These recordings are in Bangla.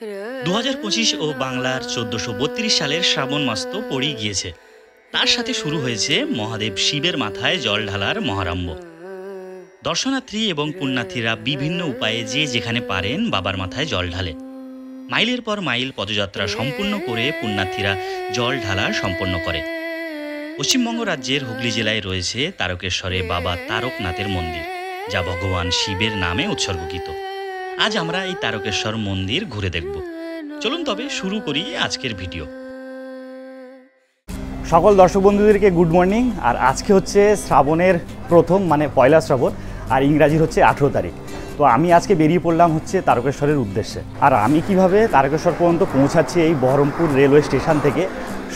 2025 ও বাংলার 1432 সালের শ্রাবণ মাস তো পড়েই গিয়েছে। তার সাথে শুরু হয়েছে মহাদেব শিবের মাথায় জল ঢালার মহারম্ভ। দর্শনার্থী এবং পুণ্যার্থীরা বিভিন্ন উপায়ে যে যেখানে পারেন বাবার মাথায় জল ঢালে। মাইলের পর মাইল পদযাত্রা সম্পূর্ণ করে পুণ্যার্থীরা জল ঢালা সম্পন্ন করে। পশ্চিমবঙ্গ রাজ্যের হুগলি জেলায় রয়েছে তারকেশ্বরে বাবা তারকনাথের মন্দির, যা ভগবান শিবের নামে উৎসর্গীকৃত। আজ আমরা এই তারকেশ্বর মন্দির ঘুরে দেখব। চলুন তবে শুরু করি আজকের ভিডিও। সকল দর্শক বন্ধুদেরকে গুড মর্নিং। আর আজকে হচ্ছে শ্রাবণের প্রথম মানে পয়লা শ্রাবণ, আর ইংরাজির হচ্ছে 18 তারিখ। তো আমি আজকে বেরিয়ে পড়লাম হচ্ছে তারকেশ্বরের উদ্দেশ্যে। আর আমি কিভাবে তারকেশ্বর পর্যন্ত পৌঁছাচ্ছি এই বহরমপুর রেলওয়ে স্টেশন থেকে,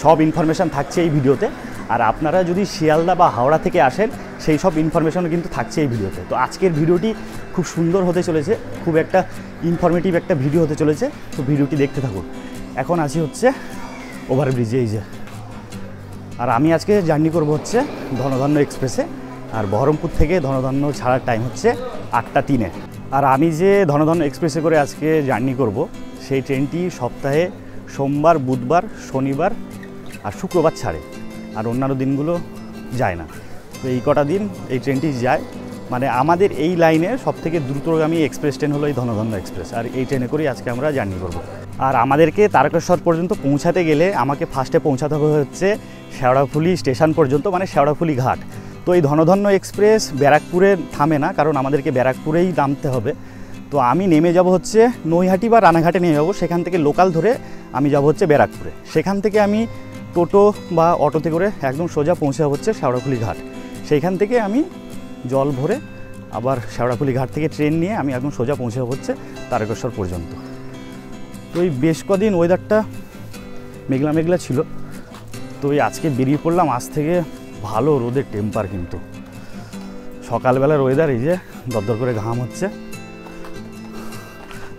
সব ইনফরমেশান থাকছে এই ভিডিওতে। আর আপনারা যদি শিয়ালদা বা হাওড়া থেকে আসেন, সেই সব ইনফরমেশনও কিন্তু থাকছে এই ভিডিওতে। তো আজকের ভিডিওটি খুব সুন্দর হতে চলেছে, খুব একটা ইনফরমেটিভ একটা ভিডিও হতে চলেছে। তো ভিডিওটি দেখতে থাকুন। এখন আছি হচ্ছে ওভারব্রিজে, এই যে। আর আমি আজকে জার্নি করব হচ্ছে ধনধান্য এক্সপ্রেসে। আর বহরমপুর থেকে ধনধান্য ছাড়ার টাইম হচ্ছে 8:03। আর আমি যে ধনধান্য এক্সপ্রেসে করে আজকে জার্নি করব, সেই ট্রেনটি সপ্তাহে সোমবার, বুধবার, শনিবার আর শুক্রবার ছাড়ে, আর অন্যান্য দিনগুলো যায় না। তো এই কটা দিন এই ট্রেনটি যায়। মানে আমাদের এই লাইনে সবথেকে দ্রুতগামী এক্সপ্রেস ট্রেন হলো এই ধনধান্য এক্সপ্রেস। আর এই ট্রেনে করেই আজকে আমরা জার্নি করব। আর আমাদেরকে তারকেশ্বর পর্যন্ত পৌঁছাতে গেলে আমাকে ফার্স্টে পৌঁছাতে হবে হচ্ছে শেওড়াফুলি স্টেশন পর্যন্ত, মানে শেওড়াফুলি ঘাট। তো এই ধনধান্য এক্সপ্রেস ব্যারাকপুরে থামে না, কারণ আমাদেরকে ব্যারাকপুরেই নামতে হবে। তো আমি নেমে যাব হচ্ছে নৈহাটি বা রানাঘাটে নেমে যাবো। সেখান থেকে লোকাল ধরে আমি যাব হচ্ছে ব্যারাকপুরে। সেখান থেকে আমি টোটো বা অটোতে করে একদম সোজা পৌঁছে যাব হচ্ছে শেওড়াফুলি ঘাট। সেইখান থেকে আমি জল ভরে আবার শেওড়াফুলি ঘাট থেকে ট্রেন নিয়ে আমি একদম সোজা পৌঁছে যাব হচ্ছে তারকেশ্বর পর্যন্ত। তো এই বেশ কদিন ওয়েদারটা মেঘলা মেঘলা ছিল। তো এই আজকে বেরিয়ে পড়লাম। আজ থেকে ভালো রোদের টেম্পার, কিন্তু সকালবেলার ওয়েদার এই যে দরদর করে ঘাম হচ্ছে।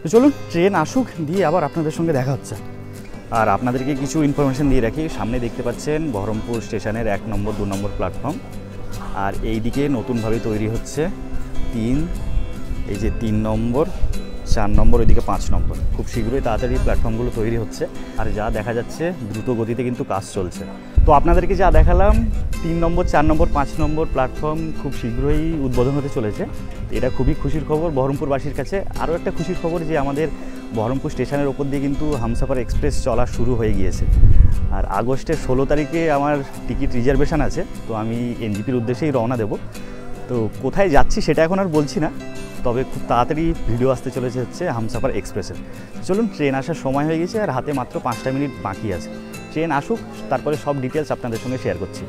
তো চলুন ট্রেন আসুক, দিয়ে আবার আপনাদের সঙ্গে দেখা হচ্ছে। আর আপনাদেরকে কিছু ইনফরমেশান দিয়ে রাখি। সামনে দেখতে পাচ্ছেন বহরমপুর স্টেশনের 1 নম্বর 2 নম্বর প্ল্যাটফর্ম। আর এই দিকে নতুনভাবে তৈরি হচ্ছে 3, এই যে 3 নম্বর, 4 নম্বর, ওইদিকে 5 নম্বর। খুব শীঘ্রই তাড়াতাড়ি প্ল্যাটফর্মগুলো তৈরি হচ্ছে। আর যা দেখা যাচ্ছে দ্রুত গতিতে কিন্তু কাজ চলছে। তো আপনাদেরকে যা দেখালাম 3 নম্বর, 4 নম্বর, 5 নম্বর প্ল্যাটফর্ম খুব শীঘ্রই উদ্বোধন হতে চলেছে। এটা খুবই খুশির খবর বহরমপুরবাসীর কাছে। আরও একটা খুশির খবর যে আমাদের বহরমপুর স্টেশনের ওপর দিয়ে কিন্তু হামসাফার এক্সপ্রেস চলা শুরু হয়ে গিয়েছে। আর আগস্টের 16 তারিখে আমার টিকিট রিজার্ভেশন আছে। তো আমি এনজিপির উদ্দেশ্যেই রওনা দেব। তো কোথায় যাচ্ছি সেটা এখন আর বলছি না, তবে খুব তাড়াতাড়ি ভিডিও আসতে চলেছে হচ্ছে হামসাফার এক্সপ্রেসের। চলুন, ট্রেন আসার সময় হয়ে গেছে আর হাতে মাত্র 5টা মিনিট বাকি আছে। ট্রেন আসুক, তারপরে সব ডিটেলস আপনাদের সঙ্গে শেয়ার করছি।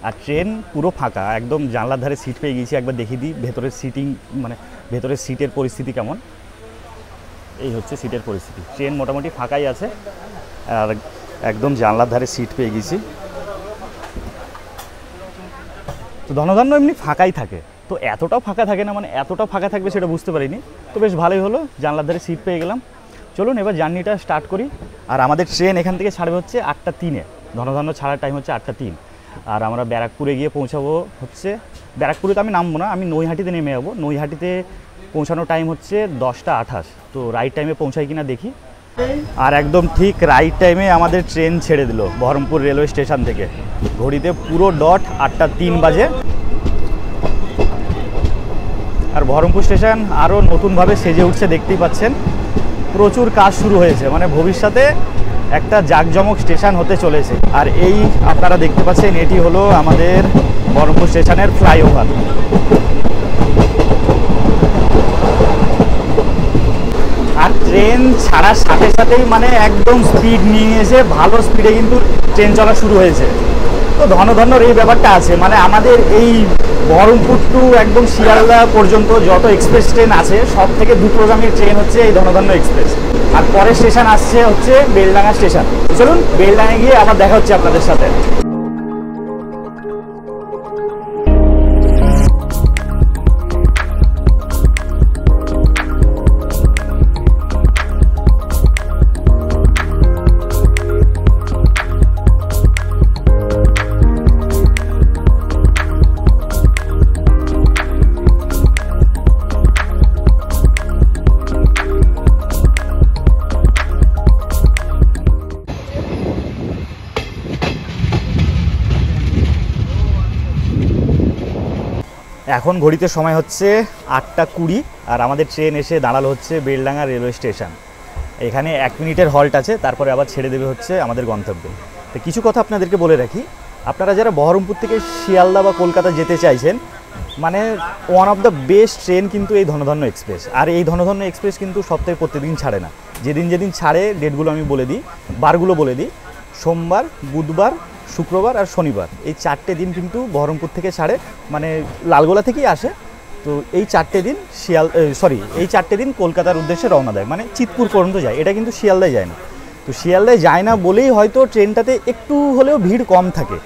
আর ট্রেন পুরো ফাঁকা, একদম জানলার ধারে সিট পেয়ে গিয়েছি। একবার দেখিয়ে দিই ভেতরের সিটিং, মানে ভেতরের সিটের পরিস্থিতি কেমন। এই হচ্ছে সিটের পরিস্থিতি। ট্রেন মোটামুটি ফাঁকাই আছে, আর একদম জানলার ধারে সিট পেয়ে গেছি। তো ধনধান্য এমনি ফাঁকাই থাকে, তো এতটাও ফাঁকা থাকে না, মানে এতটাও ফাঁকা থাকবে সেটা বুঝতে পারিনি। তো বেশ ভালোই হলো, জানলার ধারে সিট পেয়ে গেলাম। চলুন এবার জার্নিটা স্টার্ট করি। আর আমাদের ট্রেন এখান থেকে ছাড়বে হচ্ছে 8:03-এ। ধনধান্য ছাড়ার টাইম হচ্ছে 8:03। আর আমরা ব্যারাকপুরে গিয়ে পৌঁছাবো হচ্ছে, ব্যারাকপুরে তো আমি নামবো না, আমি নৈহাটিতে নেমে যাবো। নৈহাটিতে পৌঁছানোর টাইম হচ্ছে 10:28। তো রাইট টাইমে পৌঁছাই কিনা দেখি। আর একদম ঠিক রাইট টাইমে আমাদের ট্রেন ছেড়ে দিল বহরমপুর রেলওয়ে স্টেশন থেকে। ঘড়িতে পুরো ডট 8:03 বাজে। আর বহরমপুর স্টেশন আরও নতুনভাবে সেজে উঠছে, দেখতেই পাচ্ছেন। প্রচুর কাজ শুরু হয়েছে, মানে ভবিষ্যতে একটা জাঁকজমক স্টেশন হতে চলেছে। আর এই আপনারা দেখতে পাচ্ছেন, এটি হলো আমাদের বহরমপুর স্টেশনের ফ্লাইওভার। আর ট্রেন ছাড়ার সাথে সাথেই মানে একদম স্পিড নিয়ে এসে ভালো স্পিডে কিন্তু ট্রেন চলা শুরু হয়েছে। তো ধনধান্যর এই ব্যাপারটা আছে, মানে আমাদের এই বহরমপুর টু একদম শিয়ালদা পর্যন্ত যত এক্সপ্রেস ট্রেন আছে, সব থেকে দ্রুতগামী ট্রেন হচ্ছে এই ধনধান্য এক্সপ্রেস। আর পরের স্টেশন আসছে হচ্ছে বেলডাঙ্গা স্টেশন। চলুন বেলডাঙ্গায় গিয়ে আবার দেখা হচ্ছে আপনাদের সাথে। এখন ঘড়িতে সময় হচ্ছে 8:20 আর আমাদের ট্রেন এসে দাঁড়ালো হচ্ছে বেলডাঙ্গা রেলওয়ে স্টেশন। এখানে 1 মিনিটের হল্ট আছে, তারপরে আবার ছেড়ে দেবে হচ্ছে আমাদের গন্তব্যে। তো কিছু কথা আপনাদেরকে বলে রাখি, আপনারা যারা বহরমপুর থেকে শিয়ালদা বা কলকাতা যেতে চাইছেন, মানে one of the best train কিন্তু এই ধনধান্য এক্সপ্রেস। আর এই ধনধান্য এক্সপ্রেস কিন্তু সপ্তাহে প্রত্যেকদিন ছাড়ে না, যেদিন যেদিন ছাড়ে ডেটগুলো আমি বলে দিই, বারগুলো বলে দিই। সোমবার, বুধবার, শুক্রবার আর শনিবার, এই 4টে দিন কিন্তু বহরমপুর থেকে ছাড়ে, মানে লালগোলা থেকেই আসে। তো এই 4টে দিন এই 4টে দিন কলকাতার উদ্দেশ্যে রওনা দেয়, মানে চিতপুর পর্যন্ত যায়। এটা কিন্তু শিয়ালদায় যায় না। তো শিয়ালদায় যায় না বলেই হয়তো ট্রেনটাতে একটু হলেও ভিড় কম থাকে।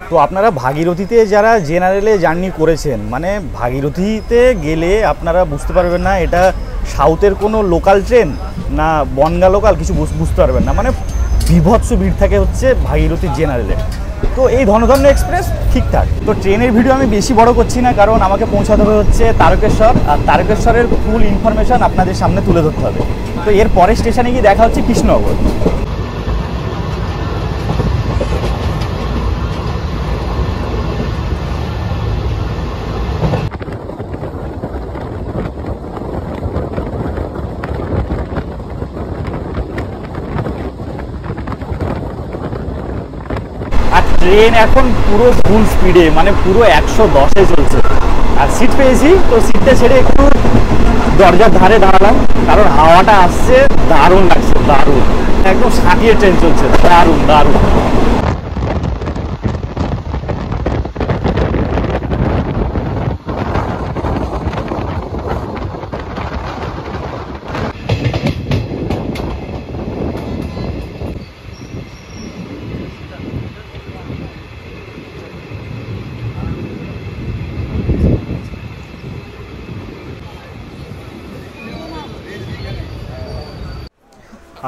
তো আপনারা ভাগীরথীতে যারা জেনারেলে জার্নি করেছেন, মানে ভাগীরথীতে গেলে আপনারা বুঝতে পারবেন না এটা সাউথের কোনো লোকাল ট্রেন না বনগা লোকাল, কিছু বুঝতে পারবেন না। মানে বিভৎস ভিড় থাকে হচ্ছে ভাগীরথী জেনারেলে। তো এই ধনধান্য এক্সপ্রেস ঠিকঠাক। তো ট্রেনের ভিডিও আমি বেশি বড় করছি না, কারণ আমাকে পৌঁছাতে হবে হচ্ছে তারকেশ্বর, আর তারকেশ্বরের ফুল ইনফরমেশন আপনাদের সামনে তুলে ধরতে হবে। তো এর পরের স্টেশনে গিয়ে দেখা হচ্ছে কৃষ্ণনগর। আর ট্রেন এখন পুরো ফুল স্পিডে, মানে পুরো 110-এ চলছে। আর সিট পেয়েছি, তো সিটটা ছেড়ে একটু দরজার ধারে দাঁড়ালাম, কারণ হাওয়াটা আসছে, দারুণ লাগছে, দারুণ একদম সাঁটিয়ে ট্রেন চলছে, দারুণ দারুণ।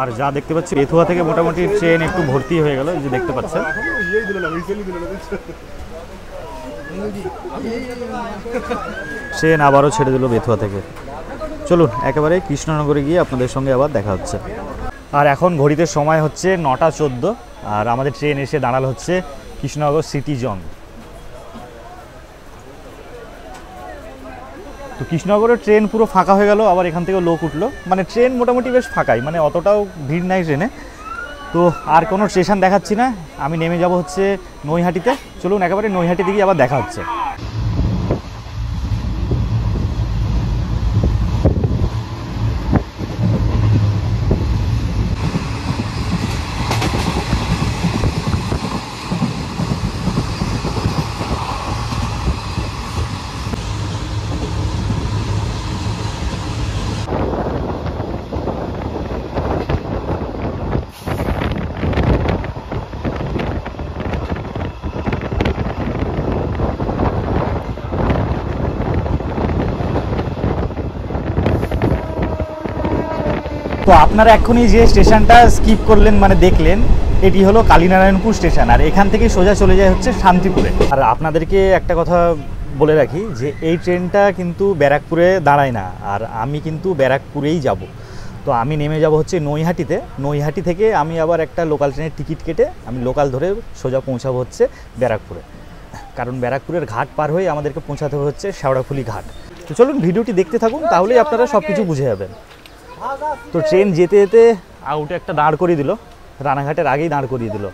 আর যা দেখতে পাচ্ছি বেথুয়া থেকে মোটামুটি ট্রেন একটু ভর্তি হয়ে গেল, এই যে দেখতে পাচ্ছেন। ট্রেন আবারও ছেড়ে দিল বেথুয়া থেকে। চলুন একেবারে কৃষ্ণনগরে গিয়ে আপনাদের সঙ্গে আবার দেখা হচ্ছে। আর এখন ঘড়িতে সময় হচ্ছে 9:14 আর আমাদের ট্রেন এসে দাঁড়ালো হচ্ছে কৃষ্ণনগর সিটি জোন। তো কৃষ্ণনগরের ট্রেন পুরো ফাঁকা হয়ে গেল, আবার এখান থেকে লোক উঠলো, মানে ট্রেন মোটামুটি বেশ ফাঁকাই, মানে অতটাও ভিড় নাই ট্রেনে। তো আর কোনো স্টেশন দেখাচ্ছি না, আমি নেমে যাব হচ্ছে নৈহাটিতে। চলুন একেবারে নৈহাটিতে গিয়ে আবার দেখা হচ্ছে। তো আপনারা এখনই যে স্টেশনটা স্কিপ করলেন, মানে দেখলেন, এটি হলো কালীনারায়ণপুর স্টেশন। আর এখান থেকে সোজা চলে যায় হচ্ছে শান্তিপুরে। আর আপনাদেরকে একটা কথা বলে রাখি যে এই ট্রেনটা কিন্তু ব্যারাকপুরে দাঁড়ায় না, আর আমি কিন্তু ব্যারাকপুরেই যাব। তো আমি নেমে যাব হচ্ছে নৈহাটিতে। নৈহাটি থেকে আমি আবার একটা লোকাল ট্রেনের টিকিট কেটে আমি লোকাল ধরে সোজা পৌঁছাবো হচ্ছে ব্যারাকপুরে, কারণ ব্যারাকপুরের ঘাট পার হয়ে আমাদেরকে পৌঁছাতে হচ্ছে শেওড়াফুলি ঘাট। তো চলুন ভিডিওটি দেখতে থাকুন, তাহলেই আপনারা সব কিছু বুঝে যাবেন। তো ট্রেন যেতে যেতে আউটে একটা দাঁড় করিয়ে দিল, রানাঘাটের আগেই দাঁড় করিয়ে দিল।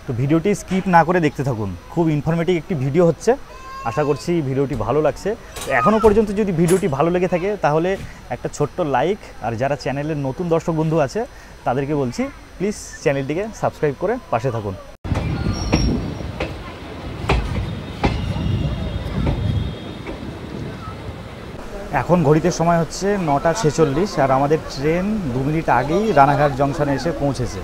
তো ভিডিওটি স্কিপ না করে দেখতে থাকুন, খুব ইনফরমেটিভ একটি ভিডিও হচ্ছে। আশা করছি ভিডিওটি ভালো লাগছে। তো এখনও পর্যন্ত যদি ভিডিওটি ভালো লেগে থাকে তাহলে একটা ছোট্ট লাইক, আর যারা চ্যানেলের নতুন দর্শক বন্ধু আছে তাদেরকে বলছি প্লিজ চ্যানেলটিকে সাবস্ক্রাইব করে পাশে থাকুন। এখন ঘড়িতে সময় হচ্ছে 9:46 আর আমাদের ট্রেন 2 মিনিট আগেই রানাঘাট জংশনে এসে পৌঁছেছে।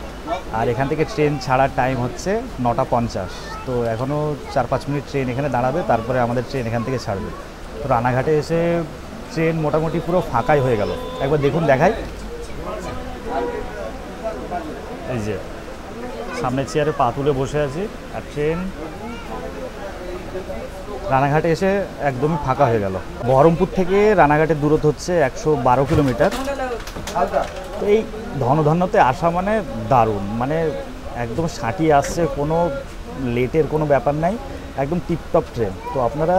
আর এখান থেকে ট্রেন ছাড়ার টাইম হচ্ছে 9:50। তো এখনও 4-5 মিনিট ট্রেন এখানে দাঁড়াবে, তারপরে আমাদের ট্রেন এখান থেকে ছাড়বে। তো রানাঘাটে এসে ট্রেন মোটামুটি পুরো ফাঁকাই হয়ে গেল। একবার দেখুন, দেখাই, এই যে সামনের চেয়ারে পা তুলে বসে আছি, আর ট্রেন রানাঘাটে এসে একদমই ফাঁকা হয়ে গেল। বহরমপুর থেকে রানাঘাটের দূরত্ব হচ্ছে 112 কিলোমিটার। তো এই ধনধান্যতে আসা মানে দারুণ, মানে একদম সাঁটিয়ে আসছে, কোনো লেটের কোনো ব্যাপার নাই, একদম টিপটপ ট্রেন। তো আপনারা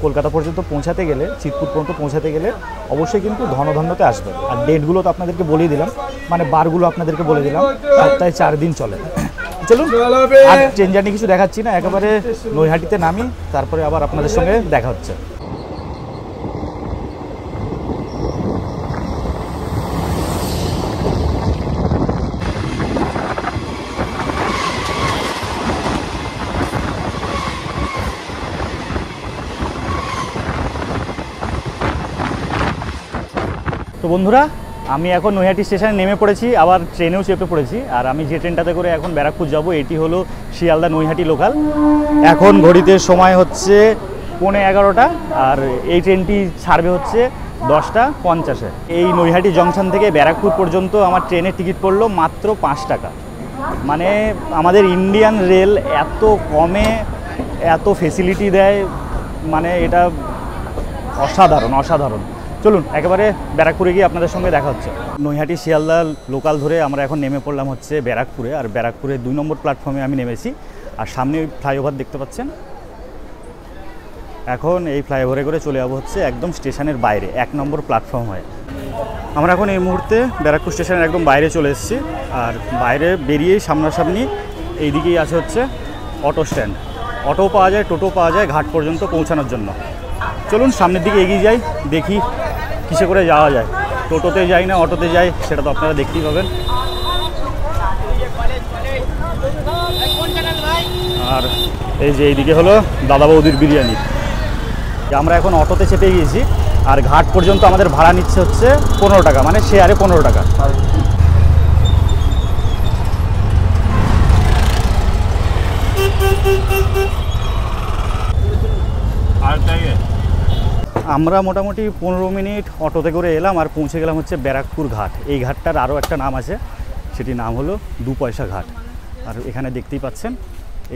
কলকাতা পর্যন্ত পৌঁছাতে গেলে, চিতপুর পর্যন্ত পৌঁছাতে গেলে অবশ্যই কিন্তু ধনধান্যতে আসবেন। আর ডেটগুলো তো আপনাদেরকে বলেই দিলাম, মানে বারগুলো আপনাদেরকে বলে দিলাম, সপ্তাহে 4 দিন চলে। চলুন, আর ট্রেন জার্নি কিছু দেখাচ্ছি না, একেবারে নৈহাটিতে নামি, তারপরে আবার আপনাদের সঙ্গে দেখা হচ্ছে। তো বন্ধুরা, আমি এখন নৈহাটি স্টেশনে নেমে পড়েছি, আবার ট্রেনেও চেপে পড়েছি। আর আমি যে ট্রেনটাতে করে এখন ব্যারাকপুর যাব, এটি হলো শিয়ালদা নৈহাটি লোকাল। এখন ঘড়িতে সময় হচ্ছে 11:15, আর এই ট্রেনটি ছাড়বে হচ্ছে 10:50। এই নৈহাটি জংশন থেকে ব্যারাকপুর পর্যন্ত আমার ট্রেনের টিকিট পড়লো মাত্র 5 টাকা। মানে আমাদের ইন্ডিয়ান রেল এত কমে এত ফেসিলিটি দেয়, মানে এটা অসাধারণ অসাধারণ। চলুন একেবারে ব্যারাকপুরে গিয়ে আপনাদের সঙ্গে দেখা হচ্ছে। নৈহাটি শিয়ালদা লোকাল ধরে আমরা এখন নেমে পড়লাম হচ্ছে ব্যারাকপুরে। আর ব্যারাকপুরে 2 নম্বর প্ল্যাটফর্মে আমি নেমেছি। আর সামনে ফ্লাইওভার দেখতে পাচ্ছেন। এখন এই ফ্লাইওভারে করে চলে যাবো হচ্ছে একদম স্টেশনের বাইরে 1 নম্বর প্ল্যাটফর্ম হয়ে। আমরা এখন এই মুহূর্তে ব্যারাকপুর স্টেশনের একদম বাইরে চলে এসেছি। আর বাইরে বেরিয়েই সামনাসামনি এইদিকেই আছে হচ্ছে অটো স্ট্যান্ড। অটো পাওয়া যায়, টোটো পাওয়া যায় ঘাট পর্যন্ত পৌঁছানোর জন্য। চলুন সামনের দিকে এগিয়ে যাই, দেখি কিসে করে যাওয়া যায়। টোটোতে যাই না অটোতে যাই সেটা তো আপনারা দেখতেই পাবেন। আর এই যে এইদিকে হলো দাদা বৌদির বিরিয়ানি। আমরা এখন অটোতে চেপে গিয়েছি। আর ঘাট পর্যন্ত আমাদের ভাড়া নিচ্ছে হচ্ছে 15 টাকা, মানে শেয়ারে 15 টাকা। আমরা মোটামুটি 15 মিনিট অটোতে করে এলাম আর পৌঁছে গেলাম হচ্ছে ব্যারাকপুর ঘাট। এই ঘাটটার আরও একটা নাম আছে, সেটির নাম হলো 2 পয়সা ঘাট। আর এখানে দেখতেই পাচ্ছেন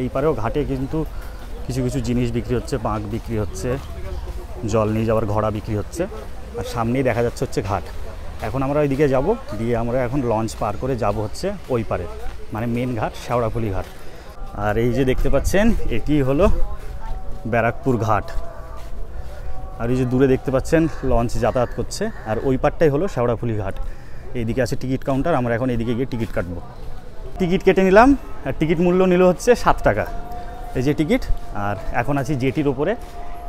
এই পারেও ঘাটে কিন্তু কিছু কিছু জিনিস বিক্রি হচ্ছে, পাঁক বিক্রি হচ্ছে, জল নিয়ে যাওয়ার ঘোড়া বিক্রি হচ্ছে। আর সামনেই দেখা যাচ্ছে হচ্ছে ঘাট। এখন আমরা ওইদিকে যাব, দিয়ে আমরা এখন লঞ্চ পার করে যাব হচ্ছে ওই পারে, মানে মেন ঘাট শেওড়াফুলি ঘাট। আর এই যে দেখতে পাচ্ছেন এটি হলো ব্যারাকপুর ঘাট। আর এই যে দূরে দেখতে পাচ্ছেন লঞ্চ যাতায়াত করছে। আর ওই পারটাই হলো শেওড়াফুলি ঘাট। এইদিকে আছে টিকিট কাউন্টার, আমরা এখন এইদিকে গিয়ে টিকিট কাটবো। টিকিট কেটে নিলাম, আর টিকিট মূল্য নিল হচ্ছে 7 টাকা। এই যে টিকিট। আর এখন আছি জেটির ওপরে।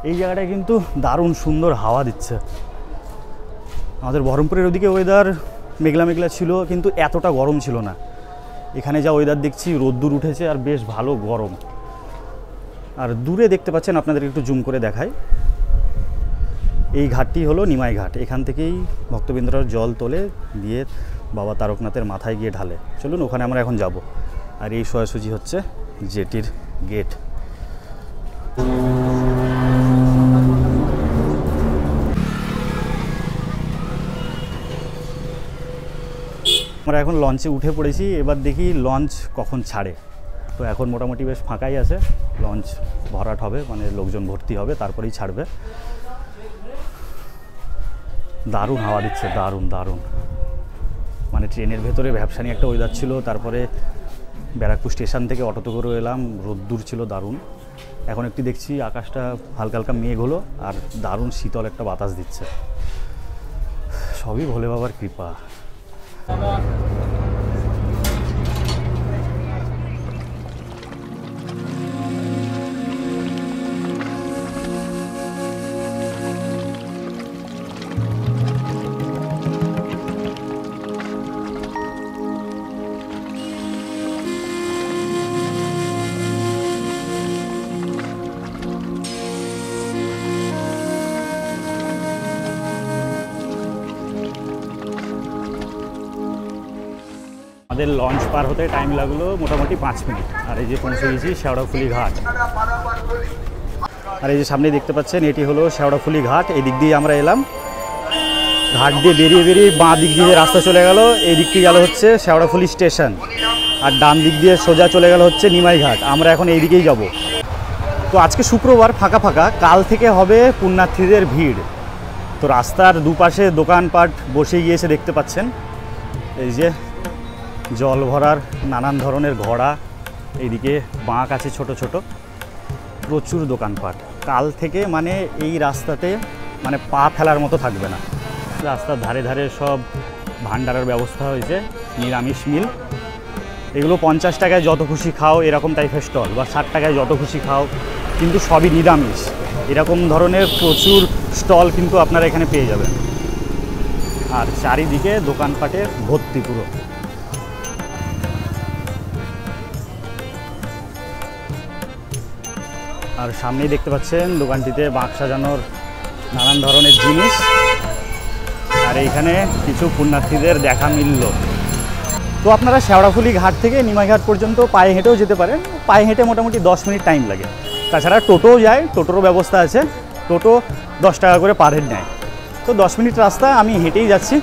এই জায়গাটায় কিন্তু দারুণ সুন্দর হাওয়া দিচ্ছে। আমাদের বহরমপুরের ওদিকে ওয়েদার মেঘলা মেঘলা ছিল, কিন্তু এতটা গরম ছিল না। এখানে যা ওয়েদার দেখছি, রোদ্দুর উঠেছে আর বেশ ভালো গরম। আর দূরে দেখতে পাচ্ছেন, আপনাদেরকে একটু জুম করে দেখাই, এই ঘাটটি হলো নিমাই ঘাট। এখান থেকেই ভক্তবৃন্দরা জল তোলে, দিয়ে বাবা তারকনাথের মাথায় গিয়ে ঢালে। চলুন ওখানে আমরা এখন যাব। আর এই সোজাসুজি হচ্ছে জেটির গেট। আমরা এখন লঞ্চে উঠে পড়েছি। এবার দেখি লঞ্চ কখন ছাড়ে। তো এখন মোটামুটি বেশ ফাঁকাই আছে, লঞ্চ ভরাট হবে, মানে লোকজন ভর্তি হবে, তারপরেই ছাড়বে। দারুণ হাওয়া দিচ্ছে, দারুণ দারুণ। মানে ট্রেনের ভেতরে ব্যবসায়ী একটা ওয়েদার ছিল। তারপরে ব্যারাকপুর স্টেশন থেকে অটোতে করে এলাম, রোদ্দুর ছিল দারুণ। এখন একটু দেখছি আকাশটা হালকা হালকা মেঘ হলো, আর দারুণ শীতল একটা বাতাস দিচ্ছে। সবই ভোলে বাবার কৃপা। আমাদের লঞ্চ পার হতে টাইম লাগলো মোটামুটি 5 মিনিট। আর এই যে পৌঁছে গেছি শেওড়াফুলি ঘাট। আর এই যে সামনে দেখতে পাচ্ছেন এটি হলো শেওড়াফুলি ঘাট। এই দিক দিয়ে আমরা এলাম, ঘাট দিয়ে বেরিয়ে বাঁ দিক দিয়ে রাস্তা চলে গেল। এই দিক দিয়ে গেল হচ্ছে শেওড়াফুলি স্টেশন, আর ডান দিক দিয়ে সোজা চলে গেল হচ্ছে নিমাই ঘাট। আমরা এখন এই দিকেই যাব। তো আজকে শুক্রবার ফাঁকা ফাঁকা, কাল থেকে হবে পুণ্যার্থীদের ভিড়। তো রাস্তার দুপাশে দোকানপাট বসে গিয়েছে দেখতে পাচ্ছেন। এই যে জল ভরার নানান ধরনের ঘোড়া, এইদিকে বাঁক আছে ছোট ছোট, প্রচুর দোকানপাট। কাল থেকে মানে এই রাস্তাতে মানে পা ফেলার মতো থাকবে না। রাস্তার ধারে ধারে সব ভান্ডারের ব্যবস্থা হয়েছে, নিরামিষ মিল। এগুলো 50 টাকায় যত খুশি খাও এরকম টাইপের স্টল, বা 60 টাকায় যত খুশি খাও, কিন্তু সবই নিরামিষ। এরকম ধরনের প্রচুর স্টল কিন্তু আপনারা এখানে পেয়ে যাবেন। আর চারিদিকে দোকানপাটে ভর্তি পুরো। আর সামনেই দেখতে পাচ্ছেন দোকানটিতে বাঁক সাজানোর নানান ধরনের জিনিস। আর এইখানে কিছু পুণ্যার্থীদের দেখা মিলল। তো আপনারা শেওড়াফুলি ঘাট থেকে নিমাই ঘাট পর্যন্ত পায়ে হেঁটেও যেতে পারেন। পায়ে হেঁটে মোটামুটি 10 মিনিট টাইম লাগে। তাছাড়া টোটোও যায়, টোটোরও ব্যবস্থা আছে। টোটো 10 টাকা করে পার হেড নেয়। তো 10 মিনিট রাস্তা আমি হেঁটেই যাচ্ছি।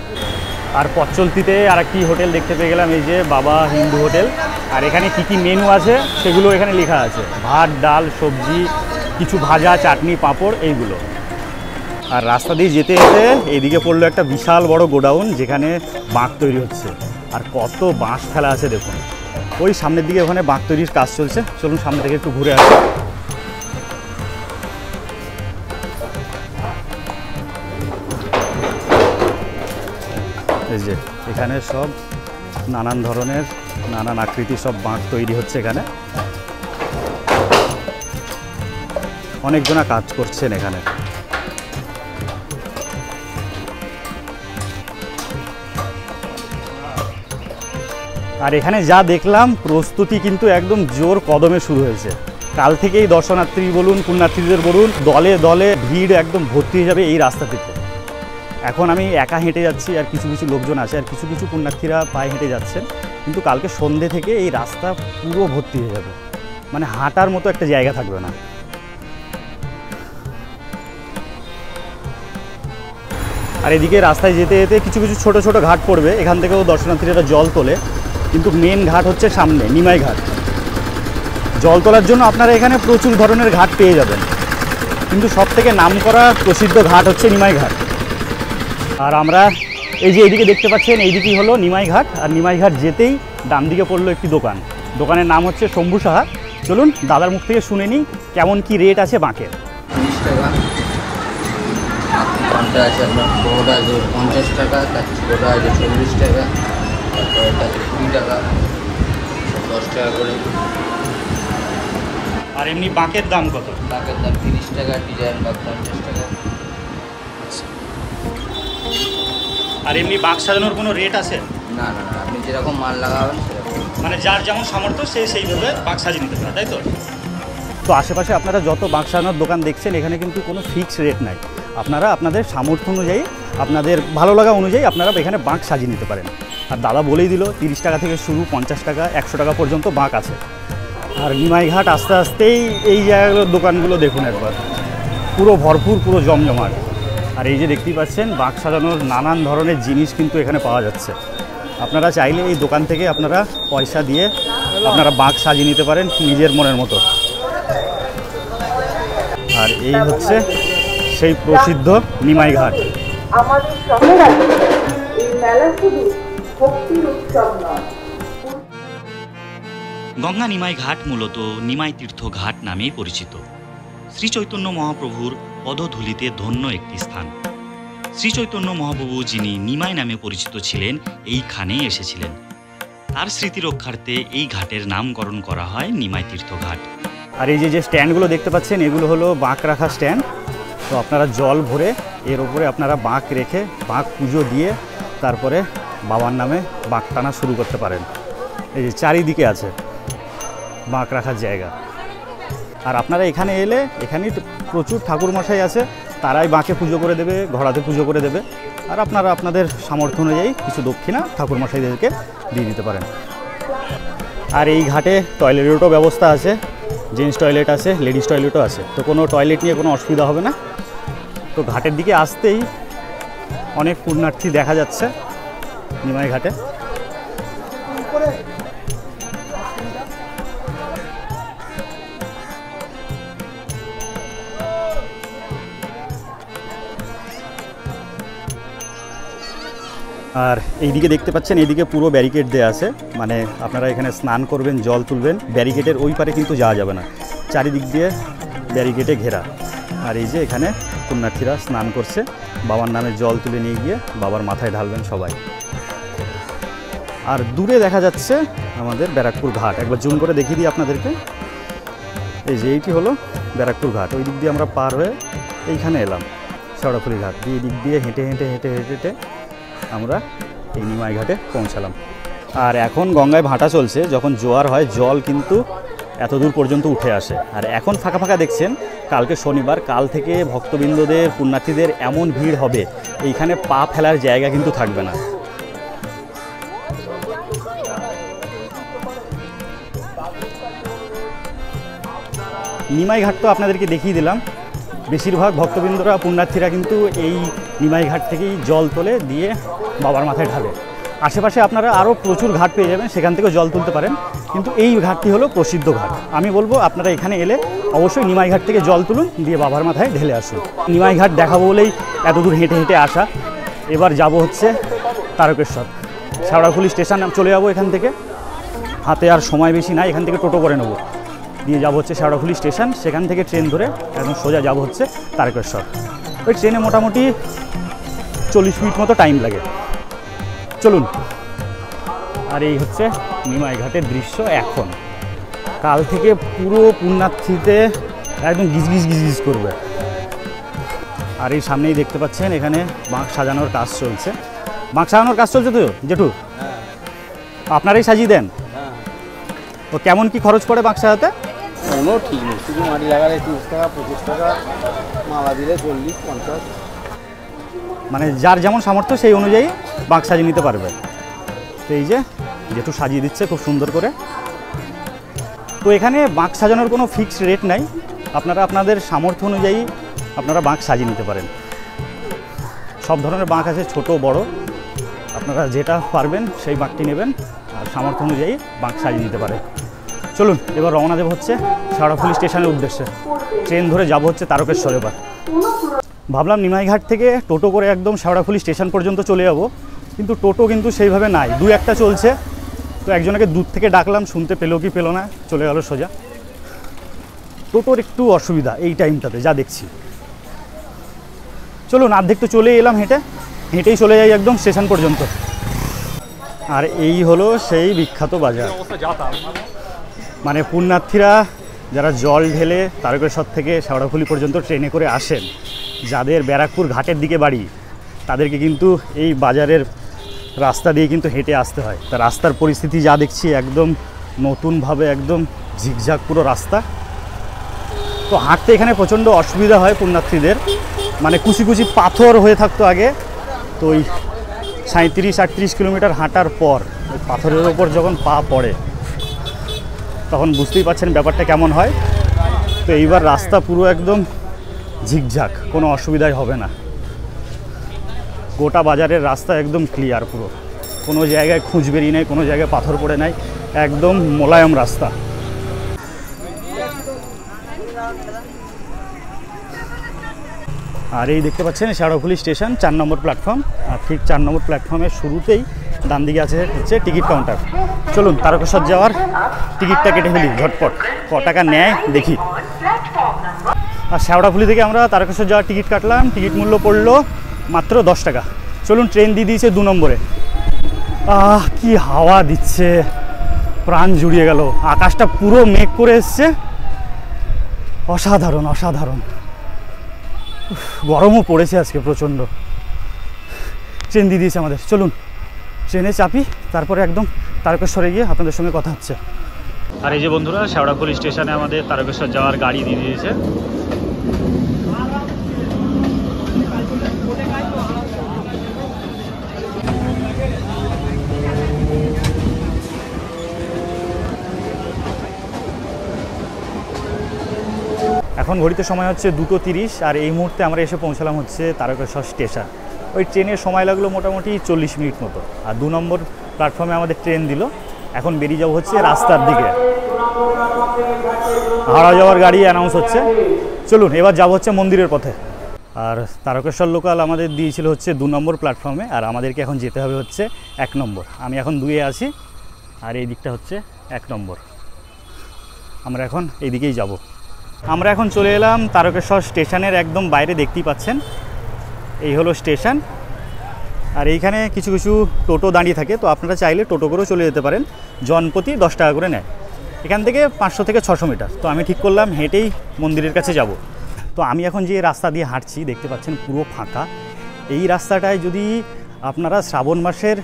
আর পথ চলতিতে আর একটি হোটেল দেখতে পেয়ে গেলাম, এই যে বাবা হিন্দু হোটেল। আর এখানে কি কি মেনু আছে সেগুলো এখানে লেখা আছে, ভাত, ডাল, সবজি, কিছু ভাজা, চাটনি, পাঁপড়, এইগুলো। আর রাস্তা দিয়ে যেতে যেতে এইদিকে পড়লো একটা বিশাল বড় গোডাউন, যেখানে বাঁক তৈরি হচ্ছে। আর কত বাঁশ ফেলা আছে দেখুন। ওই সামনের দিকে ওখানে বাঁক তৈরির কাজ চলছে। চলুন সামনে থেকে একটু ঘুরে আসি। এই যে এখানে সব নানান ধরনের নানান আকৃতির সব বাঁক তৈরি হচ্ছে। এখানে অনেকজনা কাজ করছেন এখানে। আর এখানে যা দেখলাম, প্রস্তুতি কিন্তু একদম জোর কদমে শুরু হয়েছে। কাল থেকেই দর্শনার্থী বলুন, পুণ্যার্থীদের বলুন, দলে দলে ভিড় একদম ভর্তি হয়ে যাবে এই রাস্তা থেকে। এখন আমি একা হেঁটে যাচ্ছি, আর কিছু কিছু লোকজন আছে, আর কিছু কিছু পুণ্যার্থীরা পায়ে হেঁটে যাচ্ছেন। কিন্তু কালকে সন্ধ্যে থেকে এই রাস্তা পুরো ভর্তি হয়ে যাবে, মানে হাঁটার মতো একটা জায়গা থাকবে না। আর এদিকে রাস্তায় যেতে যেতে কিছু কিছু ছোট ছোট ঘাট পড়বে, এখান থেকেও দর্শনার্থীরা জল তোলে। কিন্তু মেন ঘাট হচ্ছে সামনে নিমাই ঘাট। জল তোলার জন্য আপনারা এখানে প্রচুর ধরনের ঘাট পেয়ে যাবেন, কিন্তু সবথেকে নামকরা প্রসিদ্ধ ঘাট হচ্ছে নিমাই ঘাট। আর আমরা এই যে এইদিকে দেখতে পাচ্ছেন, এইদিকেই হলো নিমাই ঘাট। আর নিমাই ঘাট যেতেই ডান দিকে পড়লো একটি দোকান। দোকানের নাম হচ্ছে শম্ভু সাহা। চলুন দাদার মুখ থেকে শুনে নিই কেমন কি রেট আছে বাঁকের। 30 টাকা ঘন্টা আছে আপনার, বড়োটা আছে 50 টাকা, তার ছোটোটা আছে 40 টাকা, তারপরে এটা আছে 20 টাকা, 10 টাকা করে। আর এমনি বাঁকের দাম কত? বাঁকের দাম 30 টাকা, ডিজাইন বাঁক 50 টাকা। আর এমনি বাঁক সাজানোর কোনো রেট আছে? না না না, আপনি যেরকম মাল লাগাবেন সেরকম। মানে যার যেমন সামর্থ্য সে সেইভাবে বাঁক সাজিয়ে নিতে পারে, তাই তো? তো আশেপাশে আপনারা যত বাঁক সাজানোর দোকান দেখছেন, এখানে কিন্তু কোনো ফিক্সড রেট নাই। আপনারা আপনাদের সামর্থ্য অনুযায়ী, আপনাদের ভালো লাগা অনুযায়ী আপনারা এখানে বাঁক সাজিয়ে নিতে পারেন। আর দাদা বলেই দিল 30 টাকা থেকে শুরু, 50 টাকা, 100 টাকা পর্যন্ত বাঁক আছে। আর নিমাই ঘাট আস্তে আস্তেই এই জায়গাগুলোর দোকানগুলো দেখুন একবার, পুরো ভরপুর, পুরো জমজমাট। আর এই যে দেখতেই পাচ্ছেন, বাঁক সাজানোর নানান ধরনের জিনিস কিন্তু এখানে পাওয়া যাচ্ছে। আপনারা চাইলে এই দোকান থেকে আপনারা পয়সা দিয়ে আপনারা বাঁক সাজিয়ে নিতে পারেন নিজের মনের মতো। আর এই হচ্ছে সেই প্রসিদ্ধ নিমাই ঘাট। আমাদের শহরের আগে এই মেলা শুধু ভক্তির উৎসব নয়। গঙ্গা নিমাই ঘাট মূলত নিমাই তীর্থ ঘাট নামেই পরিচিত। শ্রী চৈতন্য মহাপ্রভুর পদধূলিতে ধন্য একটি স্থান। শ্রী চৈতন্য মহাপ্রভু যিনি নিমাই নামে পরিচিত ছিলেন, এইখানেই এসেছিলেন। তার স্মৃতি রক্ষার্থে এই ঘাটের নামকরণ করা হয় নিমাই তীর্থ ঘাট। আর এই যে স্ট্যান্ডগুলো দেখতে পাচ্ছেন, এগুলো হলো বাঁক রাখা স্ট্যান্ড। তো আপনারা জল ভরে এর উপরে আপনারা বাঁক রেখে, বাঁক পুজো দিয়ে তারপরে বাবার নামে বাঁক টানা শুরু করতে পারেন। এই যে চারিদিকে আছে বাঁক রাখার জায়গা। আর আপনারা এখানে এলে, এখানেই প্রচুর ঠাকুরমশাই আছে, তারাই বাঁকে পুজো করে দেবে, ঘোড়াতে পুজো করে দেবে। আর আপনারা আপনাদের সামর্থ্য অনুযায়ী কিছু দক্ষিণা ঠাকুরমশাইদেরকে দিয়ে দিতে পারেন। আর এই ঘাটে টয়লেটেরও ব্যবস্থা আছে, জেন্টস টয়লেট আছে, লেডিস টয়লেটও আছে। তো কোনো টয়লেট নিয়ে কোনো অসুবিধা হবে না। তো ঘাটের দিকে আসতেই অনেক পুণ্যার্থী দেখা যাচ্ছে নিমাই ঘাটে। আর এইদিকে দেখতে পাচ্ছেন, এইদিকে পুরো ব্যারিকেড দেওয়া আছে, মানে আপনারা এখানে স্নান করবেন, জল তুলবেন, ব্যারিকেডের ওই পারে কিন্তু যাওয়া যাবে না, চারিদিক দিয়ে ব্যারিকেডে ঘেরা। আর এই যে এখানে পুণ্যার্থীরা স্নান করছে, বাবার নামে জল তুলে নিয়ে গিয়ে বাবার মাথায় ঢালবেন সবাই। আর দূরে দেখা যাচ্ছে আমাদের ব্যারাকপুর ঘাট, একবার জুম করে দেখিয়ে দিই আপনাদেরকে। এই যে এইটি হলো ব্যারাকপুর ঘাট, ওই দিক দিয়ে আমরা পার হয়ে এইখানে এলাম, শেওড়াফুলি ঘাট দিয়ে, এই দিক দিয়ে হেঁটে হেঁটে হেঁটে হেঁটে হেঁটে আমরা এই নিমাই ঘাটে পৌঁছালাম। আর এখন গঙ্গায় ভাটা চলছে, যখন জোয়ার হয় জল কিন্তু এত দূর পর্যন্ত উঠে আসে। আর এখন ফাঁকা ফাঁকা দেখছেন, কালকে শনিবার, কাল থেকে ভক্তবৃন্দদের পুণ্যার্থীদের এমন ভিড় হবে, এইখানে পা ফেলার জায়গা কিন্তু থাকবে না। নিমাই ঘাট তো আপনাদেরকে দেখিয়ে দিলাম, বেশিরভাগ ভক্তবৃন্দরা পুণ্যার্থীরা কিন্তু এই নিমাই ঘাট থেকেই জল তোলে, দিয়ে বাবার মাথায় ঢালে। আশেপাশে আপনারা আরও প্রচুর ঘাট পেয়ে যাবেন, সেখান থেকেও জল তুলতে পারেন, কিন্তু এই ঘাটটি হলো প্রসিদ্ধ ঘাট। আমি বলবো আপনারা এখানে এলে অবশ্যই নিমাই ঘাট থেকে জল তুলুন, দিয়ে বাবার মাথায় ঢেলে আসুন। নিমাই ঘাট দেখাবো বলেই এত দূর হেঁটে হেঁটে আসা। এবার যাব হচ্ছে তারকেশ্বর, শেওড়াফুলি স্টেশন চলে যাবো এখান থেকে, হাতে আর সময় বেশি নাই, এখান থেকে টোটো করে নেবো, দিয়ে যাবো হচ্ছে শেওড়াফুলি স্টেশন, সেখান থেকে ট্রেন ধরে একদম সোজা যাবো হচ্ছে তারকেশ্বর। ওই ট্রেনে মোটামুটি 40 মিনিট মতো টাইম লাগে। চলুন। আর এই হচ্ছে নিমাই ঘাটের দৃশ্য এখন। কাল থেকে পুরো পুণ্যার্থীতে একদম গিজগিজ গিজগিজ করবে। আর এই সামনেই দেখতে পাচ্ছেন এখানে বাঁক সাজানোর কাজ চলছে। বাঁক সাজানোর কাজ চলছে তো জেঠু? আপনারাই সাজিয়ে দেন? তো কেমন কি খরচ পড়ে বাঁক সাজাতে? কোনো ঠিক নেই, শুধু মাটি লাগালে 30 টাকা 25 টাকা, মালা দিলে 40-50। মানে যার যেমন সামর্থ্য সেই অনুযায়ী বাঁক সাজিয়ে নিতে পারবে। তো এই যে জেঠু সাজিয়ে দিচ্ছে খুব সুন্দর করে। তো এখানে বাঁক সাজানোর কোনো ফিক্সড রেট নাই, আপনারা আপনাদের সামর্থ্য অনুযায়ী আপনারা বাঁক সাজিয়ে নিতে পারেন। সব ধরনের বাঁক আছে, ছোট বড়, আপনারা যেটা পারবেন সেই বাঁকটি নেবেন, আর সামর্থ্য অনুযায়ী বাঁক সাজিয়ে নিতে পারে। চলুন এবার রওনা দেব হচ্ছে শেওড়াফুলি স্টেশনের উদ্দেশ্যে, ট্রেন ধরে যাব হচ্ছে তারকেশ্বর। এবার ভাবলাম নিমাইঘাট থেকে টোটো করে একদম শেওড়াফুলি স্টেশন পর্যন্ত চলে যাব, কিন্তু টোটো কিন্তু সেইভাবে নাই, দু একটা চলছে। তো একজনকে দূর থেকে ডাকলাম, শুনতে পেলো কি পেলো না, চলে গেল সোজা। টোটোর একটু অসুবিধা এই টাইমটাতে যা দেখছি। চলুন অর্ধেক তো চলে এলাম, হেঁটেই চলে যাই একদম স্টেশন পর্যন্ত। আর এই হলো সেই বিখ্যাত বাজার, মানে পুণ্যার্থীরা যারা জল ঢেলে তারকেশ্বর থেকে শেওড়াফুলি পর্যন্ত ট্রেনে করে আসেন, যাদের ব্যারাকপুর ঘাটের দিকে বাড়ি, তাদেরকে কিন্তু এই বাজারের রাস্তা দিয়ে কিন্তু হেঁটে আসতে হয়। তা রাস্তার পরিস্থিতি যা দেখছি একদম নতুনভাবে একদম ঝিকঝাক পুরো রাস্তা। তো হাঁটতে এখানে প্রচণ্ড অসুবিধা হয় পুণ্যার্থীদের, মানে কুচি কুচি পাথর হয়ে থাকতো আগে। তো ওই 37-38 কিলোমিটার হাঁটার পর ওই পাথরের ওপর যখন পা পড়ে তখন বুঝতেই পারছেন ব্যাপারটা কেমন হয়। তো এইবার রাস্তা পুরো একদম ঝিকঝাক, কোনো অসুবিধাই হবে না। গোটা বাজারের রাস্তা একদম ক্লিয়ার, পুরো কোনো জায়গায় খুঁজ বেরিয়ে নেই, কোনো জায়গায় পাথর পড়ে নাই, একদম মোলায়েম রাস্তা। আর এই দেখতে পাচ্ছেন শেওড়াফুলি স্টেশন 4 নম্বর প্ল্যাটফর্ম। আর ঠিক 4 নম্বর প্ল্যাটফর্মের শুরুতেই ডান দিকে আছে হচ্ছে টিকিট কাউন্টার। চলুন তারকেশ্বর যাওয়ার টিকিটটা কেটে ফেলি ঝটপট, ক টাকা নেয় দেখি। আর শেওড়াফুলি থেকে আমরা তারকেশ্বর যাওয়ার টিকিট কাটলাম, টিকিট মূল্য পড়লো মাত্র 10 টাকা। চলুন ট্রেন দিয়ে দিয়েছে 2 নম্বরে। কি হাওয়া দিচ্ছে, প্রাণ জুড়িয়ে গেল। আকাশটা পুরো মেঘ করে এসছে, অসাধারণ অসাধারণ। গরমও পড়েছে আজকে প্রচণ্ড। ট্রেন দিয়ে দিয়েছে আমাদের, চলুন ট্রেনে চাপি, তারপরে একদম তারকেশ্বরে গিয়ে আপনাদের সঙ্গে কথা হচ্ছে। আর এই যে বন্ধুরা, শেওড়াফুলি স্টেশনে আমাদের তারকেশ্বর যাওয়ার গাড়ি দিয়ে দিয়েছে। এখন ঘড়িতে সময় হচ্ছে 2:30, আর এই মুহূর্তে আমরা এসে পৌঁছালাম হচ্ছে তারকেশ্বর স্টেশন। ওই ট্রেনের সময় লাগলো মোটামুটি 40 মিনিট মতো। আর 2 নম্বর প্ল্যাটফর্মে আমাদের ট্রেন দিল। এখন বেরিয়ে যাবো হচ্ছে রাস্তার দিকে, হাওড়া যাওয়ার গাড়ি অ্যানাউন্স হচ্ছে। চলুন এবার যাবো হচ্ছে মন্দিরের পথে। আর তারকেশ্বর লোকাল আমাদের দিয়েছিল হচ্ছে 2 নম্বর প্ল্যাটফর্মে, আর আমাদেরকে এখন যেতে হবে হচ্ছে 1 নম্বর। আমি এখন 2-এ আছি, আর এই দিকটা হচ্ছে 1 নম্বর। আমরা এখন এই দিকেই যাব। আমরা এখন চলে এলাম তারকেশ্বর স্টেশনের একদম বাইরে, দেখতেই পাচ্ছেন এই হলো স্টেশন। আর এইখানে কিছু কিছু টোটো দাঁড়িয়ে থাকে, তো আপনারা চাইলে টোটো করেও চলে যেতে পারেন। জনপ্রতি 10 টাকা করে নেয়। এখান থেকে 500 থেকে 600 মিটার। তো আমি ঠিক করলাম হেঁটেই মন্দিরের কাছে যাব। তো আমি এখন যে রাস্তা দিয়ে হাঁটছি, দেখতে পাচ্ছেন পুরো ফাঁকা। এই রাস্তাটায় যদি আপনারা শ্রাবণ মাসের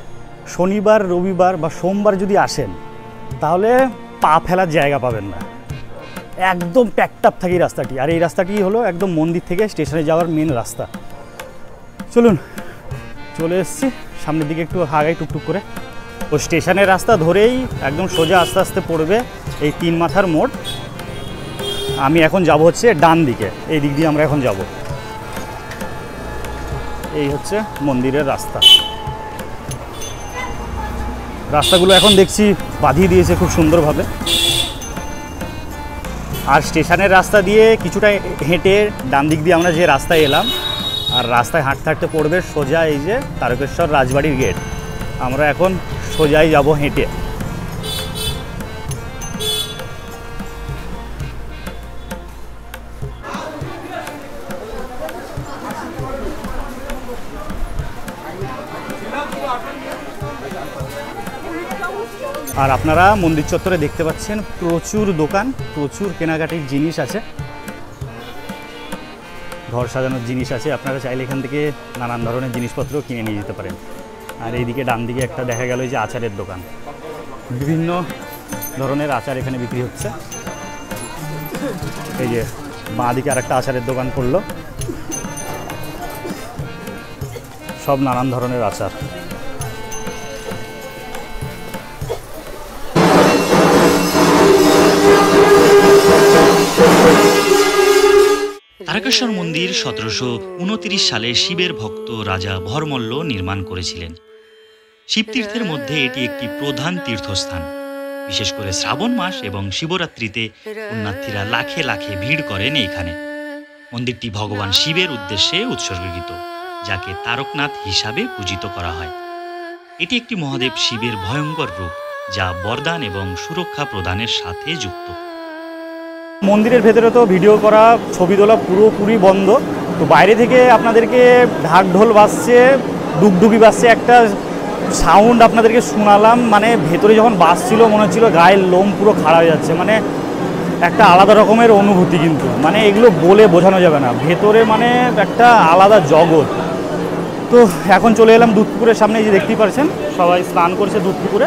শনিবার, রবিবার বা সোমবার যদি আসেন, তাহলে পা ফেলার জায়গা পাবেন না। একদম প্যাকটাপ থাকে এই রাস্তাটি। আর এই রাস্তাটি হলো একদম মন্দির থেকে স্টেশনে যাওয়ার মেন রাস্তা। চলুন, চলে এসেছি সামনের দিকে, একটু আগাই টুকটুক করে। ও স্টেশনের রাস্তা ধরেই একদম সোজা আস্তে আস্তে পড়বে এই 3 মাথার মোড়। আমি এখন যাব হচ্ছে ডান দিকে, এই দিক দিয়ে আমরা এখন যাব। এই হচ্ছে মন্দিরের রাস্তা। রাস্তাগুলো এখন দেখছি বাঁধিয়ে দিয়েছে খুব সুন্দরভাবে। আর স্টেশনের রাস্তা দিয়ে কিছুটা হেঁটে ডান দিক দিয়ে আমরা যে রাস্তায় এলাম, আর রাস্তায় হাঁটতে হাঁটতে পড়বে সোজা এই যে তারকেশ্বর রাজবাড়ির গেট। আমরা এখন সোজাই যাব হেঁটে। আর আপনারা মন্দির চত্বরে দেখতে পাচ্ছেন প্রচুর দোকান, প্রচুর কেনাকাটির জিনিস আছে, ঘর সাজানোর জিনিস আছে। আপনারা চাইলে এখান থেকে নানান ধরনের জিনিসপত্র কিনে নিয়ে যেতে পারেন। আর এইদিকে ডান দিকে একটা দেখা গেল যে আচারের দোকান, বিভিন্ন ধরনের আচার এখানে বিক্রি হচ্ছে। এই যে বাঁ দিকে আর একটা আচারের দোকান পড়লো, সব নানান ধরনের আচার। তারকেশ্বর মন্দির 1729 সালে শিবের ভক্ত রাজা ভরমল্ল নির্মাণ করেছিলেন। শিবতীর্থের মধ্যে এটি একটি প্রধান তীর্থস্থান। বিশেষ করে শ্রাবণ মাস এবং শিবরাত্রিতে পুণ্যার্থীরা লাখে লাখে ভিড় করেন এইখানে। মন্দিরটি ভগবান শিবের উদ্দেশ্যে উৎসর্গীকৃত, যাকে তারকনাথ হিসাবে পূজিত করা হয়। এটি একটি মহাদেব শিবের ভয়ঙ্কর রূপ, যা বরদান এবং সুরক্ষা প্রদানের সাথে যুক্ত। মন্দিরের ভেতরে তো ভিডিও করা, ছবি তোলা পুরোপুরি বন্ধ। তো বাইরে থেকে আপনাদেরকে ঢাক ঢোল বাজছে, ডুগডুগি বাজছে, একটা সাউন্ড আপনাদেরকে শোনালাম। মানে ভেতরে যখন বাজছিল মনে হচ্ছিল গায়ের লোম পুরো খাড়া হয়ে যাচ্ছে। মানে একটা আলাদা রকমের অনুভূতি, কিন্তু মানে এগুলো বলে বোঝানো যাবে না। ভেতরে মানে একটা আলাদা জগৎ। তো এখন চলে এলাম দুধপুকুরের সামনে, যে দেখতেই পাচ্ছেন সবাই স্নান করছে দুধপুকুরে।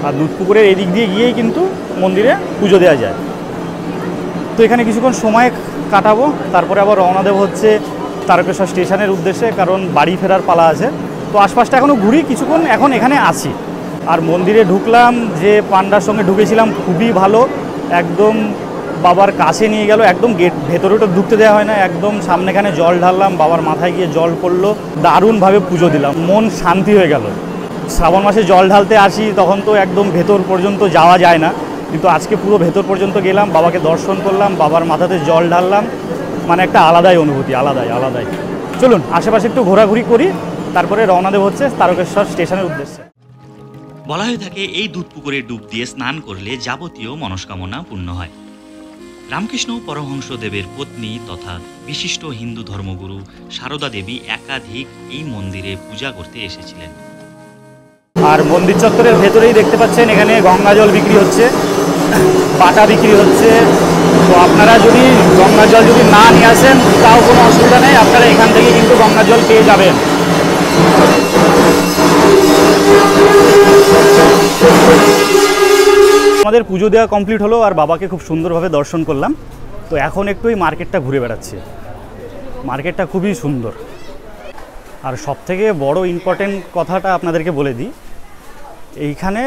আর দুধপুকুরের এদিক দিয়ে গিয়েই কিন্তু মন্দিরে পুজো দেওয়া যায়। তো এখানে কিছুক্ষণ সময় কাটাবো, তারপরে আবার রওনা দেবো হচ্ছে তারকেশ্বর স্টেশনের উদ্দেশ্যে, কারণ বাড়ি ফেরার পালা আছে। তো আশপাশটা এখনও ঘুরি, কিছুক্ষণ এখন এখানে আছি। আর মন্দিরে ঢুকলাম, যে পান্ডার সঙ্গে ঢুকেছিলাম খুবই ভালো, একদম বাবার কাছে নিয়ে গেল। একদম গেট ভেতরেটা ঢুকতে দেওয়া হয় না, একদম সামনেখানে জল ঢাললাম, বাবার মাথায় গিয়ে জল পড়লো, দারুণভাবে পুজো দিলাম, মন শান্তি হয়ে গেল। শ্রাবণ মাসে জল ঢালতে আসি তখন তো একদম ভেতর পর্যন্ত যাওয়া যায় না, কিন্তু আজকে পুরো ভেতর পর্যন্ত গেলাম, বাবাকে দর্শন করলাম, বাবার মাথাতে জল ঢাললাম। মানে একটা আলাদাই অনুভূতি, আলাদাই। চলুন আশেপাশে একটু ঘোরাঘুরি করি, তারপরে রওনা দেব হচ্ছে তারকেশ্বর স্টেশনের উদ্দেশ্যে। বলা হয়ে থাকে এই দুধপুকুরে ডুব দিয়ে স্নান করলে যাবতীয় মনস্কামনা পূর্ণ হয়। রামকৃষ্ণ পরমহংসদেবের পত্নী তথা বিশিষ্ট হিন্দু ধর্মগুরু সারদা দেবী একাধিক এই মন্দিরে পূজা করতে এসেছিলেন। আর মন্দির চত্বরের ভেতরেই দেখতে পাচ্ছেন এখানে গঙ্গা জল বিক্রি হচ্ছে, বাটা বিক্রি হচ্ছে। তো আপনারা যদি গঙ্গা জল যদি না নিয়ে আসেন তাও কোনো অসুবিধা নেই, আপনারা এখান থেকে কিন্তু গঙ্গা জল পেয়ে যাবেন। আমাদের পুজো দেওয়া কমপ্লিট হলো, আর বাবাকে খুব সুন্দরভাবে দর্শন করলাম। তো এখন একটু এই মার্কেটটা ঘুরে বেড়াচ্ছি। মার্কেটটা খুবই সুন্দর। আর সবথেকে বড় ইম্পর্টেন্ট কথাটা আপনাদেরকে বলে দিই, এইখানে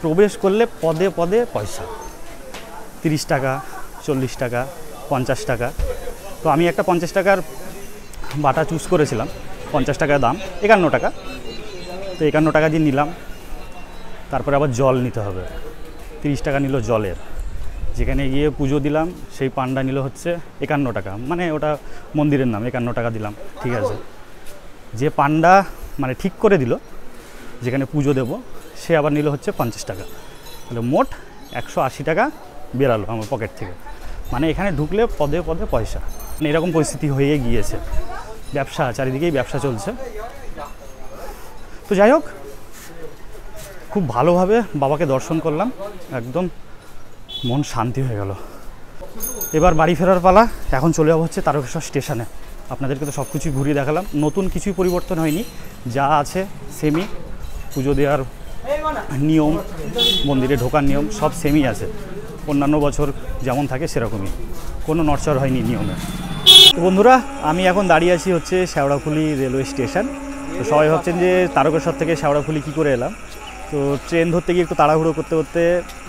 প্রবেশ করলে পদে পদে পয়সা, 30 টাকা, 40 টাকা, 50 টাকা। তো আমি একটা 50 টাকার বাটা চুজ করেছিলাম, 50 টাকা দাম, 51 টাকা। তো 51 টাকা দিয়ে নিলাম। তারপরে আবার জল নিতে হবে, 30 টাকা নিল জলের। যেখানে গিয়ে পুজো দিলাম সেই পান্ডা নিল হচ্ছে 51 টাকা, মানে ওটা মন্দিরের নাম, 51 টাকা দিলাম, ঠিক আছে। যে পান্ডা মানে ঠিক করে দিল যেখানে পুজো দেব, সে আবার নিল হচ্ছে 50 টাকা, তাহলে মোট 180 টাকা বেরালো আমার পকেট থেকে। মানে এখানে ঢুকলে পদে পদে পয়সা, মানে এরকম পরিস্থিতি হয়ে গিয়েছে। ব্যবসা, চারিদিকেই ব্যবসা চলছে। তো যাই হোক, খুব ভালোভাবে বাবাকে দর্শন করলাম, একদম মন শান্তি হয়ে গেল। এবার বাড়ি ফেরার পালা। এখন চলে যাবো হচ্ছে তারকেশ্বর স্টেশনে। আপনাদেরকে তো সব কিছুই ঘুরিয়ে দেখালাম, নতুন কিছুই পরিবর্তন হয়নি, যা আছে সেমই। পুজো দেওয়ার নিয়ম, মন্দিরে ঢোকার নিয়ম সব সেমই আছে, অন্যান্য বছর যেমন থাকে সেরকমই, কোনো নড়চড় হয়নি নিয়মে। তো বন্ধুরা, আমি এখন দাঁড়িয়ে আছি হচ্ছে শেওড়াফুলি রেলওয়ে স্টেশন। তো সবাই ভাবছেন যে তারকেশ্বর থেকে শেওড়াফুলি কী করে এলাম। তো ট্রেন ধরতে গিয়ে একটু তাড়াহুড়ো করতে করতে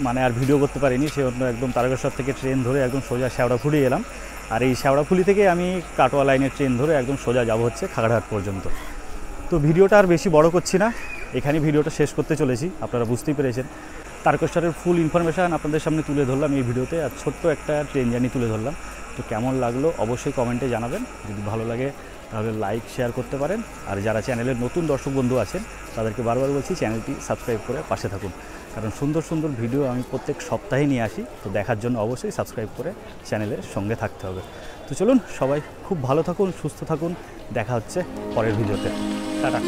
মানে আর ভিডিও করতে পারিনি, সেজন্য একদম তারকেশ্বর থেকে ট্রেন ধরে একদম সোজা শেওড়াফুলি এলাম। আর এই শেওড়াফুলি থেকে আমি কাটোয়া লাইনের ট্রেন ধরে একদম সোজা যাব হচ্ছে খাগড়াহাট পর্যন্ত। তো ভিডিওটা আর বেশি বড় করছি না, এখানে ভিডিওটা শেষ করতে চলেছি। আপনারা বুঝতেই পেরেছেন, তারকেশ্বরের ফুল ইনফরমেশান আপনাদের সামনে তুলে ধরলাম এই ভিডিওতে, আর ছোট্ট একটা ট্রেন জার্নি তুলে ধরলাম। তো কেমন লাগলো অবশ্যই কমেন্টে জানাবেন, যদি ভালো লাগে তাহলে লাইক শেয়ার করতে পারেন। আর যারা চ্যানেলের নতুন দর্শক বন্ধু আছেন তাদেরকে বারবার বলছি চ্যানেলটি সাবস্ক্রাইব করে পাশে থাকুন, কারণ সুন্দর সুন্দর ভিডিও আমি প্রত্যেক সপ্তাহে নিয়ে আসি। তো দেখার জন্য অবশ্যই সাবস্ক্রাইব করে চ্যানেলের সঙ্গে থাকতে হবে। তো চলুন, সবাই খুব ভালো থাকুন, সুস্থ থাকুন, দেখা হচ্ছে পরের ভিডিওতে। টাটা।